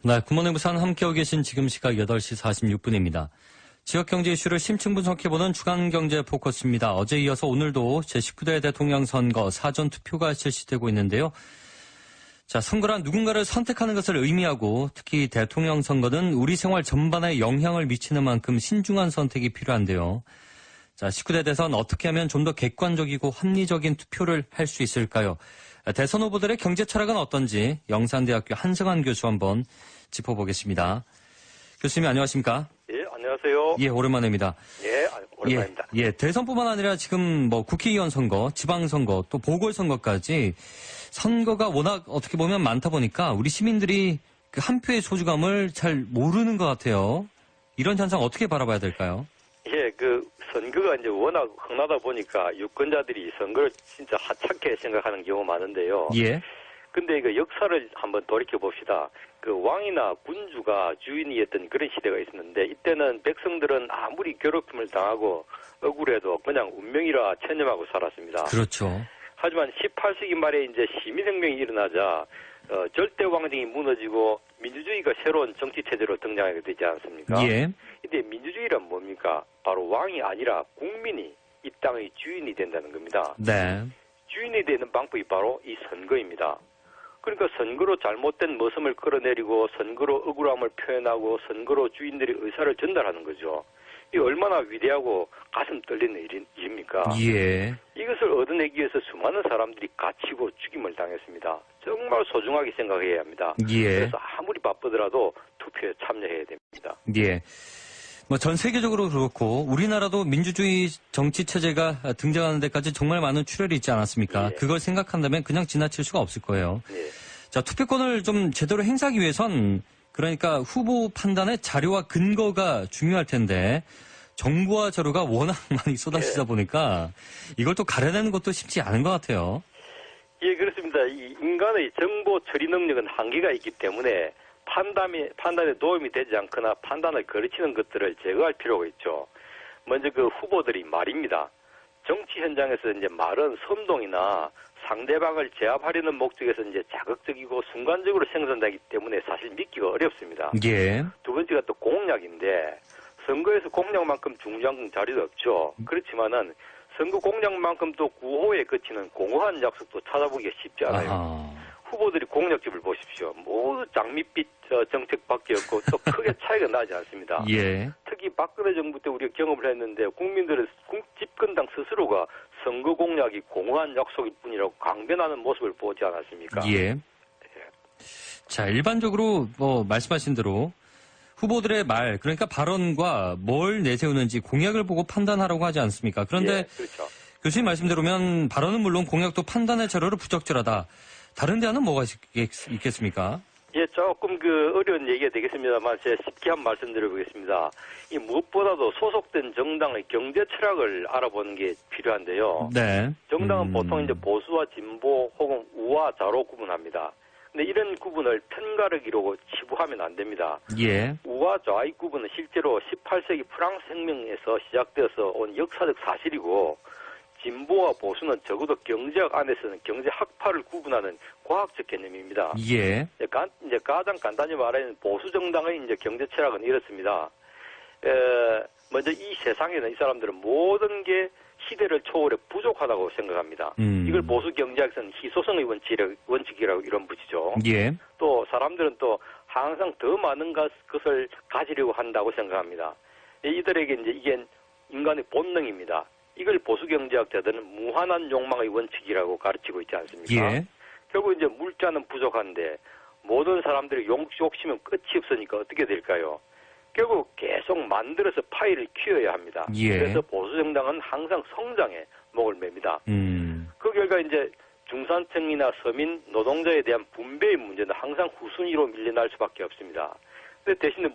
네, 굿모닝 부산 함께하고 계신 지금 시각 8시 46분입니다. 지역경제 이슈를 심층 분석해보는 주간경제 포커스입니다. 어제 이어서 오늘도 제19대 대통령 선거 사전투표가 실시되고 있는데요. 자, 선거란 누군가를 선택하는 것을 의미하고 특히 대통령 선거는 우리 생활 전반에 영향을 미치는 만큼 신중한 선택이 필요한데요. 자, 19대 대선 어떻게 하면 좀 더 객관적이고 합리적인 투표를 할 수 있을까요? 대선 후보들의 경제 철학은 어떤지 영산대학교 한승환 교수 한번 짚어보겠습니다. 교수님 안녕하십니까? 예, 안녕하세요. 예, 오랜만입니다. 예, 오랜만입니다. 예, 대선뿐만 아니라 지금 국회의원 선거, 지방선거, 또 보궐선거까지 선거가 워낙 어떻게 보면 많다 보니까 우리 시민들이 그 한 표의 소중함을 잘 모르는 것 같아요. 이런 현상 어떻게 바라봐야 될까요? 예, 선거가 이제 워낙 흔하다 보니까 유권자들이 선거를 진짜 하찮게 생각하는 경우가 많은데요. 예. 근데 역사를 한번 돌이켜 봅시다. 왕이나 군주가 주인이었던 그런 시대가 있었는데 이때는 백성들은 아무리 괴롭힘을 당하고 억울해도 그냥 운명이라 체념하고 살았습니다. 그렇죠. 하지만 18세기 말에 이제 시민혁명이 일어나자 절대 왕정이 무너지고 민주주의가 새로운 정치 체제로 등장하게 되지 않습니까? 예. 근데 민주주의란 뭡니까? 바로 왕이 아니라 국민이 이 땅의 주인이 된다는 겁니다. 네. 주인이 되는 방법이 바로 이 선거입니다. 그러니까 선거로 잘못된 모습을 끌어내리고 선거로 억울함을 표현하고 선거로 주인들의 의사를 전달하는 거죠. 이게 얼마나 위대하고 가슴 떨리는 일입니까? 예. 이것을 얻어내기 위해서 수많은 사람들이 갇히고 죽임을 당했습니다. 정말 소중하게 생각해야 합니다. 예. 그래서 아무리 바쁘더라도 투표에 참여해야 됩니다. 예. 전 세계적으로 그렇고 우리나라도 민주주의 정치 체제가 등장하는 데까지 정말 많은 출혈이 있지 않았습니까? 예. 그걸 생각한다면 그냥 지나칠 수가 없을 거예요. 예. 자, 투표권을 좀 제대로 행사하기 위해선 그러니까 후보 판단의 자료와 근거가 중요할 텐데 정보와 자료가 워낙 많이 쏟아지다 보니까 이걸 또 가려내는 것도 쉽지 않은 것 같아요. 예, 그렇습니다. 이 인간의 정보 처리 능력은 한계가 있기 때문에 판단에 도움이 되지 않거나 판단을 거르치는 것들을 제거할 필요가 있죠. 먼저 후보들이 말입니다. 정치 현장에서 이제 말은 선동이나 상대방을 제압하려는 목적에서 이제 자극적이고 순간적으로 생산되기 때문에 사실 믿기가 어렵습니다. 예. 두 번째가 또 공약인데 선거에서 공약만큼 중요한 자료도 없죠. 그렇지만은 선거 공약만큼 또 구호에 그치는 공허한 약속도 찾아보기가 쉽지 않아요. 아하. 후보들이 공약집을 보십시오. 모두 장밋빛 정책밖에 없고 또 크게 차이가 나지 않습니다. 예. 특히 박근혜 정부 때 우리가 경험을 했는데 국민들의 집권당 스스로가 선거 공약이 공허한 약속일 뿐이라고 강변하는 모습을 보지 않았습니까? 예. 자, 일반적으로 말씀하신 대로 후보들의 말, 그러니까 발언과 뭘 내세우는지 공약을 보고 판단하라고 하지 않습니까? 그런데 예, 그렇죠. 교수님 말씀대로면 발언은 물론 공약도 판단의 자료로 부적절하다. 다른 데는 뭐가 있겠습니까? 예, 조금 어려운 얘기가 되겠습니다만 제가 쉽게 한번 말씀드려보겠습니다. 이 무엇보다도 소속된 정당의 경제 철학을 알아보는 게 필요한데요. 네. 정당은 보통 이제 보수와 진보 혹은 우와 좌로 구분합니다. 근데 이런 구분을 편가르기로 치부하면 안 됩니다. 예. 우와 좌의 구분은 실제로 18세기 프랑스 혁명에서 시작되어서 온 역사적 사실이고 진보와 보수는 적어도 경제학 안에서는 경제학파를 구분하는 과학적 개념입니다. 예. 이제 가장 간단히 말하면 보수 정당의 이제 경제 철학은 이렇습니다. 먼저 이 세상에는 이 사람들은 모든 게 시대를 초월해 부족하다고 생각합니다. 이걸 보수 경제학에서는 희소성의 원칙이라고 이런 붙이죠. 예. 또 사람들은 또 항상 더 많은 것을 가지려고 한다고 생각합니다. 이들에게 이제 이게 인간의 본능입니다. 이걸 보수 경제학자들은 무한한 욕망의 원칙이라고 가르치고 있지 않습니까? 예. 결국 이제 물자는 부족한데 모든 사람들이 욕심은 끝이 없으니까 어떻게 될까요? 결국 계속 만들어서 파이를 키워야 합니다. 예. 그래서 보수 정당은 항상 성장에 목을 맵니다. 그 결과 이제 중산층이나 서민, 노동자에 대한 분배의 문제는 항상 후순위로 밀려날 수밖에 없습니다. 근데 대신에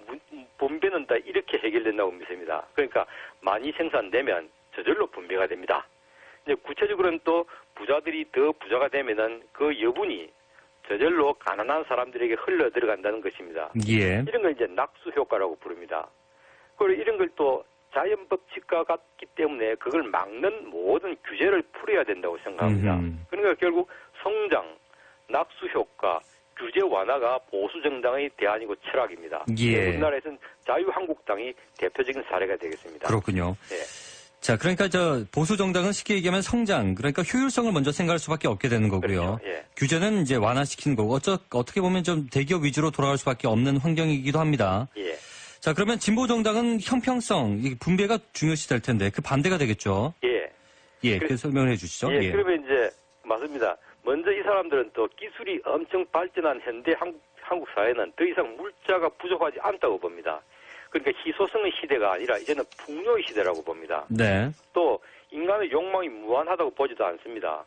분배는 다 이렇게 해결된다고 믿습니다. 그러니까 많이 생산되면 저절로 분배가 됩니다. 이제 구체적으로는 또 부자들이 더 부자가 되면은 그 여분이 저절로 가난한 사람들에게 흘러 들어간다는 것입니다. 예. 이런 걸 이제 낙수 효과라고 부릅니다. 그리고 이런 걸 또 자연 법칙과 같기 때문에 그걸 막는 모든 규제를 풀어야 된다고 생각합니다. 그러니까 결국 성장, 낙수 효과, 규제 완화가 보수 정당의 대안이고 철학입니다. 예. 우리나라에서는 자유한국당이 대표적인 사례가 되겠습니다. 그렇군요. 예. 자, 그러니까 보수 정당은 쉽게 얘기하면 성장, 그러니까 효율성을 먼저 생각할 수밖에 없게 되는 거고요. 그렇죠. 예. 규제는 이제 완화시키는 거고, 어떻게 보면 좀 대기업 위주로 돌아갈 수밖에 없는 환경이기도 합니다. 예. 자, 그러면 진보 정당은 형평성, 이 분배가 중요시 될 텐데 그 반대가 되겠죠. 예. 예, 그 설명을 해주시죠. 예. 그러면 이제 맞습니다. 먼저 이 사람들은 또 기술이 엄청 발전한 현대 한국 사회는 더 이상 물자가 부족하지 않다고 봅니다. 그러니까 희소성의 시대가 아니라 이제는 풍요의 시대라고 봅니다. 네. 또 인간의 욕망이 무한하다고 보지도 않습니다.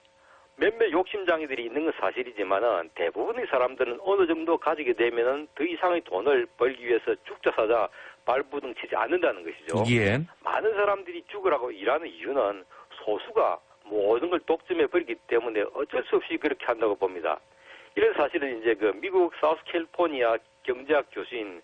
몇몇 욕심장애들이 있는 건 사실이지만은 대부분의 사람들은 어느 정도 가지게 되면은 더 이상의 돈을 벌기 위해서 죽자사자 발부둥 치지 않는다는 것이죠. 예. 많은 사람들이 죽으라고 일하는 이유는 소수가 모든 걸 독점해 버리기 때문에 어쩔 수 없이 그렇게 한다고 봅니다. 이런 사실은 이제 그 미국 사우스캘리포니아 경제학 교수인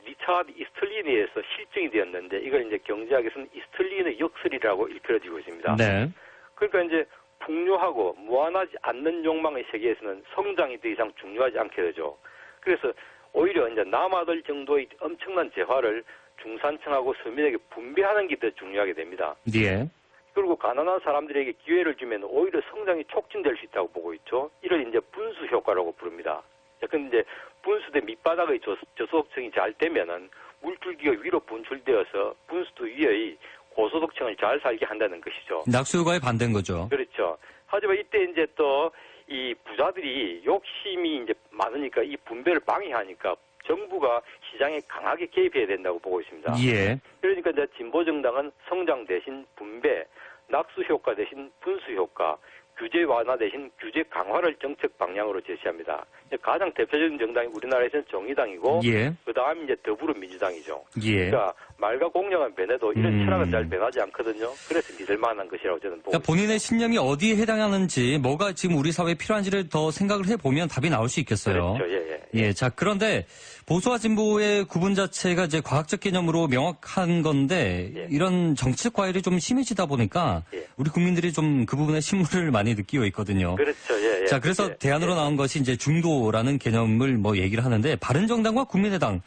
리차드 이스틀린에 의해서 실증이 되었는데 이걸 이제 경제학에서는 이스틀린의 역설이라고 일컬어지고 있습니다. 네. 그러니까 이제 풍요하고 무한하지 않는 욕망의 세계에서는 성장이 더 이상 중요하지 않게 되죠. 그래서 오히려 이제 남아들 정도의 엄청난 재화를 중산층하고 서민에게 분배하는 게 더 중요하게 됩니다. 예. 그리고 가난한 사람들에게 기회를 주면 오히려 성장이 촉진될 수 있다고 보고 있죠. 이를 이제 분수 효과라고 부릅니다. 그런데 이제 분수대 밑바닥의 저소득층이 잘 되면은 물줄기가 위로 분출되어서 분수대 위의 고소득층을 잘 살게 한다는 것이죠. 낙수효과에 반대인 거죠. 그렇죠. 하지만 이때 이제 또 이 부자들이 욕심이 이제 많으니까 이 분배를 방해하니까 정부가 시장에 강하게 개입해야 된다고 보고 있습니다. 예. 그러니까 이제 진보 정당은 성장 대신 분배, 낙수 효과 대신 분수 효과, 규제 완화 대신 규제 강화를 정책 방향으로 제시합니다. 가장 대표적인 정당이 우리나라에서는 정의당이고, 예. 그 다음 이제 더불어민주당이죠. 예. 그러니까 말과 공약은 변해도 이런 철학은 잘 변하지 않거든요. 그래서 믿을 만한 것이라고 저는 보고. 그러니까 본인의 신념이 어디에 해당하는지, 뭐가 지금 우리 사회에 필요한지를 더 생각을 해보면 답이 나올 수 있겠어요. 그렇죠. 예, 예. 예, 자, 그런데 보수와 진보의 구분 자체가 이제 과학적 개념으로 명확한 건데, 예. 이런 정치적 과열이 좀 심해지다 보니까, 예. 우리 국민들이 좀 그 부분에 신물을 많이 느끼고 있거든요. 그렇죠. 예, 예. 자, 그래서 예, 대안으로 예. 나온 것이 이제 중도라는 개념을 얘기를 하는데, 바른정당과 국민의당,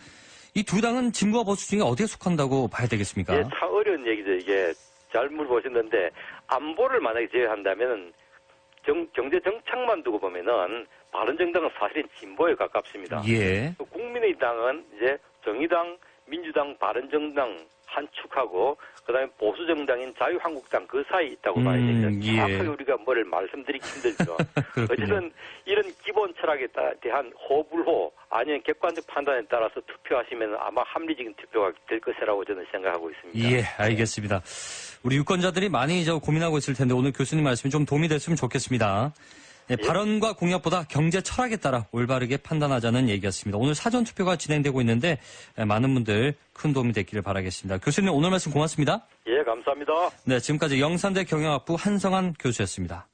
이 두 당은 진보와 보수 중에 어디에 속한다고 봐야 되겠습니까? 예, 참 어려운 얘기죠. 이게 잘 물어보셨는데 안보를 만약에 제외한다면은 경제 정착만 두고 보면은 바른정당은 사실은 진보에 가깝습니다. 예. 국민의당은 이제 정의당, 민주당, 바른정당 한 축하고 그다음에 보수 정당인 자유한국당 그 사이에 있다고 봐야 되죠. 예. 정확하게 우리가 뭐를 말씀드리기 힘들죠. 어쨌든 이런 기본 철학에 대한 호불호 아니면 객관적 판단에 따라서 투표하시면 아마 합리적인 투표가 될 것이라고 저는 생각하고 있습니다. 예, 알겠습니다. 우리 유권자들이 많이 고민하고 있을 텐데 오늘 교수님 말씀이 좀 도움이 됐으면 좋겠습니다. 예, 발언과 공약보다 경제 철학에 따라 올바르게 판단하자는 얘기였습니다. 오늘 사전 투표가 진행되고 있는데 많은 분들 큰 도움이 됐기를 바라겠습니다. 교수님 오늘 말씀 고맙습니다. 예, 감사합니다. 네, 지금까지 영산대 경영학부 한성환 교수였습니다.